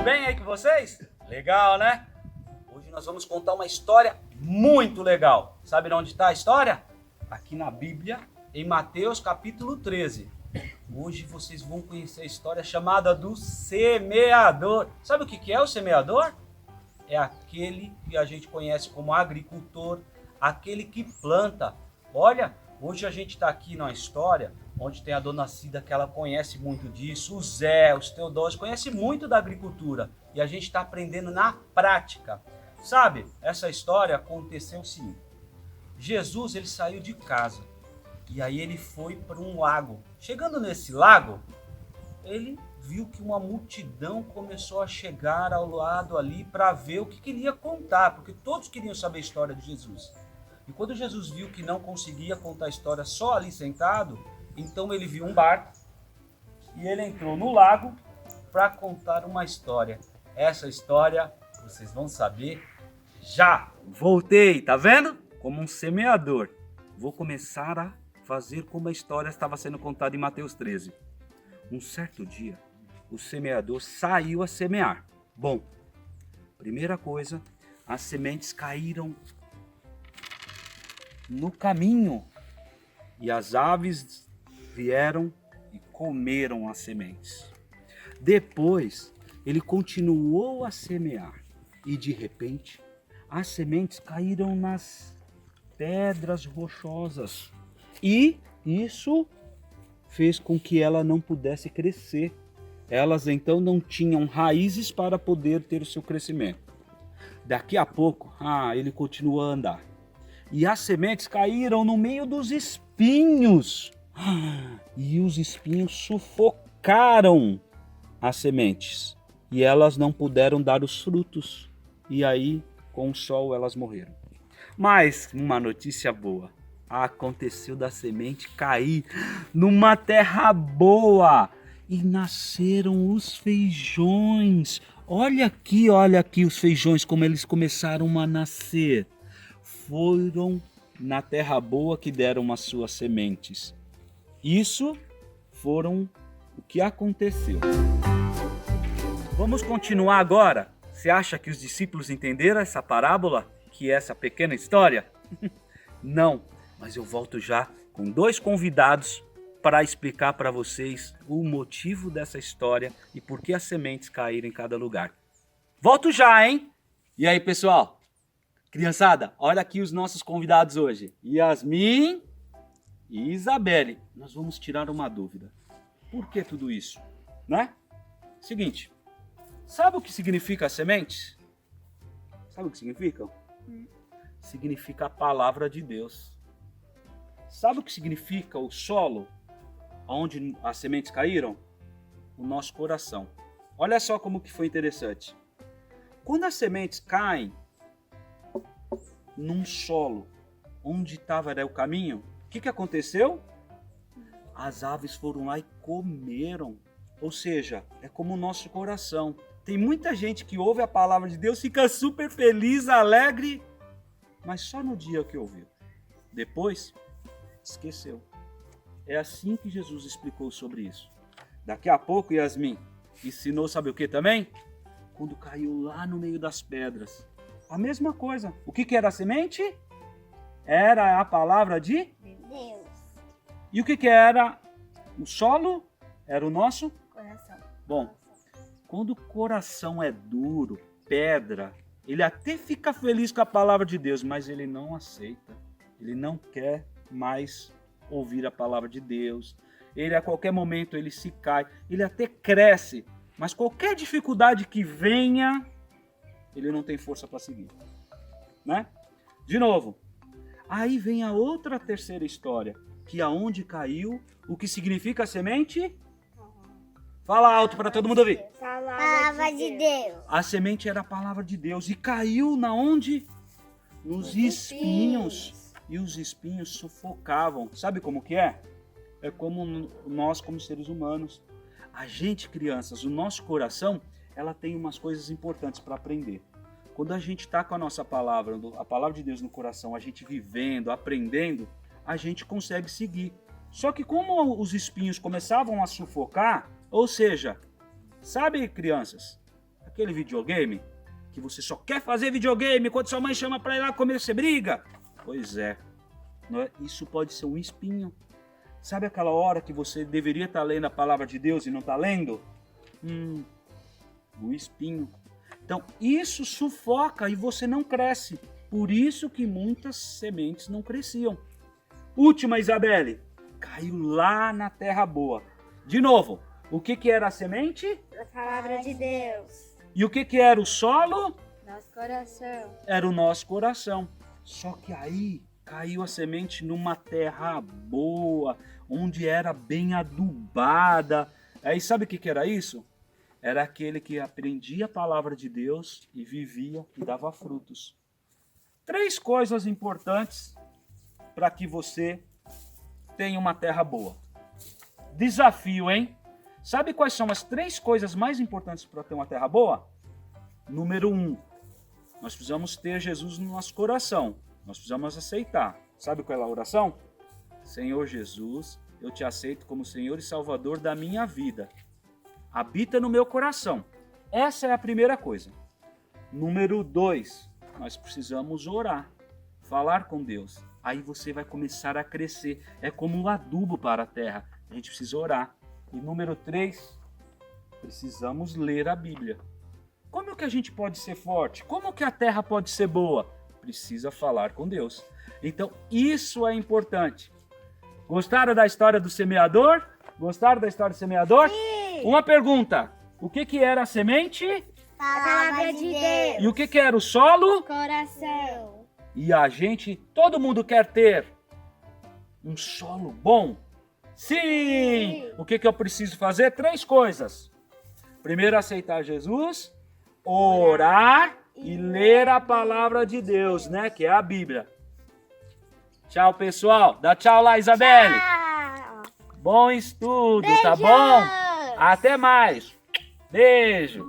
Tudo bem aí com vocês? Legal, né? Hoje nós vamos contar uma história muito legal. Sabe onde está a história? Aqui na Bíblia, em Mateus capítulo 13. Hoje vocês vão conhecer a história chamada do semeador. Sabe o que é o semeador? É aquele que a gente conhece como agricultor, aquele que planta. Olha, hoje a gente está aqui numa história onde tem a dona Cida, que ela conhece muito disso, o Zé, os Teodósios, conhece muito da agricultura. E a gente está aprendendo na prática. Sabe, essa história aconteceu o seguinte. Jesus, ele saiu de casa e aí ele foi para um lago. Chegando nesse lago, ele viu que uma multidão começou a chegar ao lado ali para ver o que queria contar, porque todos queriam saber a história de Jesus. E quando Jesus viu que não conseguia contar a história só ali sentado, então ele viu um barco e ele entrou no lago para contar uma história. Essa história vocês vão saber já. Voltei, tá vendo? Como um semeador. Vou começar a fazer como a história estava sendo contada em Mateus 13. Um certo dia, o semeador saiu a semear. Bom, primeira coisa, as sementes caíram no caminho e as aves vieram e comeram as sementes. Depois, ele continuou a semear e de repente, as sementes caíram nas pedras rochosas e isso fez com que ela não pudesse crescer. Elas então não tinham raízes para poder ter o seu crescimento. Daqui a pouco, ele continuou a andar. E as sementes caíram no meio dos espinhos. E os espinhos sufocaram as sementes. E elas não puderam dar os frutos. E aí, com o sol, elas morreram. Mas uma notícia boa. Aconteceu da semente cair numa terra boa. E nasceram os feijões. Olha aqui os feijões, como eles começaram a nascer. Foram na terra boa que deram as suas sementes. Isso foram o que aconteceu. Vamos continuar agora? Você acha que os discípulos entenderam essa parábola? Que é essa pequena história? Não, mas eu volto já com 2 convidados para explicar para vocês o motivo dessa história e por que as sementes caíram em cada lugar. Volto já, hein? E aí, pessoal? Criançada, olha aqui os nossos convidados hoje. Yasmin e Isabelle. Nós vamos tirar uma dúvida. Por que tudo isso? Né? Seguinte, sabe o que significa as sementes? Sabe o que significam? Significa a palavra de Deus. Sabe o que significa o solo onde as sementes caíram? O nosso coração. Olha só como que foi interessante. Quando as sementes caem num solo onde estava o caminho, o que aconteceu? As aves foram lá e comeram. Ou seja, é como o nosso coração. Tem muita gente que ouve a palavra de Deus, fica super feliz, alegre, mas só no dia que ouviu. Depois, esqueceu. É assim que Jesus explicou sobre isso. Daqui a pouco, Yasmin ensinou, sabe o que também? Quando caiu lá no meio das pedras. A mesma coisa. O que era a semente? Era a palavra de Deus. E o que era o solo? Era o nosso Coração. Bom, quando o coração é duro, pedra, ele até fica feliz com a palavra de Deus, mas ele não aceita. Ele não quer mais ouvir a palavra de Deus. Ele a qualquer momento ele se cai, ele até cresce, mas qualquer dificuldade que venha, ele não tem força para seguir, né? De novo, aí vem a outra terceira história, que aonde caiu, o que significa a semente? Fala alto para todo mundo ouvir. Palavra de Deus. A semente era a palavra de Deus e caiu na onde? Nos espinhos. E os espinhos sufocavam. Sabe como que é? É como nós como seres humanos. A gente, crianças, o nosso coração, ela tem umas coisas importantes para aprender. Quando a gente está com a nossa palavra, a palavra de Deus no coração, a gente vivendo, aprendendo, a gente consegue seguir. Só que como os espinhos começavam a sufocar, ou seja, sabe, crianças, Aquele videogame que você só quer fazer videogame quando sua mãe chama pra ir lá comer, você briga. Pois é, isso pode ser um espinho. Sabe aquela hora que você deveria estar lendo a palavra de Deus e não está lendo? O espinho. Então, isso sufoca e você não cresce. Por isso que muitas sementes não cresciam. Última, Isabelle. Caiu lá na terra boa. De novo, o que era a semente? A palavra de Deus. E o que era o solo? Nosso coração. Era o nosso coração. Só que aí caiu a semente numa terra boa, onde era bem adubada. Aí sabe o que era isso? Era aquele que aprendia a palavra de Deus e vivia e dava frutos. 3 coisas importantes para que você tenha uma terra boa. Desafio, hein? Sabe quais são as 3 coisas mais importantes para ter uma terra boa? Número 1, nós precisamos ter Jesus no nosso coração. Nós precisamos aceitar. Sabe qual é a oração? Senhor Jesus, eu te aceito como Senhor e Salvador da minha vida. Habita no meu coração. Essa é a primeira coisa. Número 2, nós precisamos orar, falar com Deus. Aí você vai começar a crescer. É como um adubo para a terra. A gente precisa orar. E número 3, precisamos ler a Bíblia. Como que a gente pode ser forte? Como que a terra pode ser boa? Precisa falar com Deus. Então, isso é importante. Gostaram da história do semeador? Gostaram da história do semeador? Sim. Uma pergunta. O que era a semente? A palavra de Deus. E o que era o solo? Coração. E a gente, todo mundo quer ter um solo bom? Sim! O que eu preciso fazer? 3 coisas. Primeiro, aceitar Jesus, orar e ler a palavra de Deus, né? Que é a Bíblia. Tchau, pessoal. Dá tchau lá, Isabelle. Tchau. Bom estudo, tá Beijos. bom? Até mais. Beijo.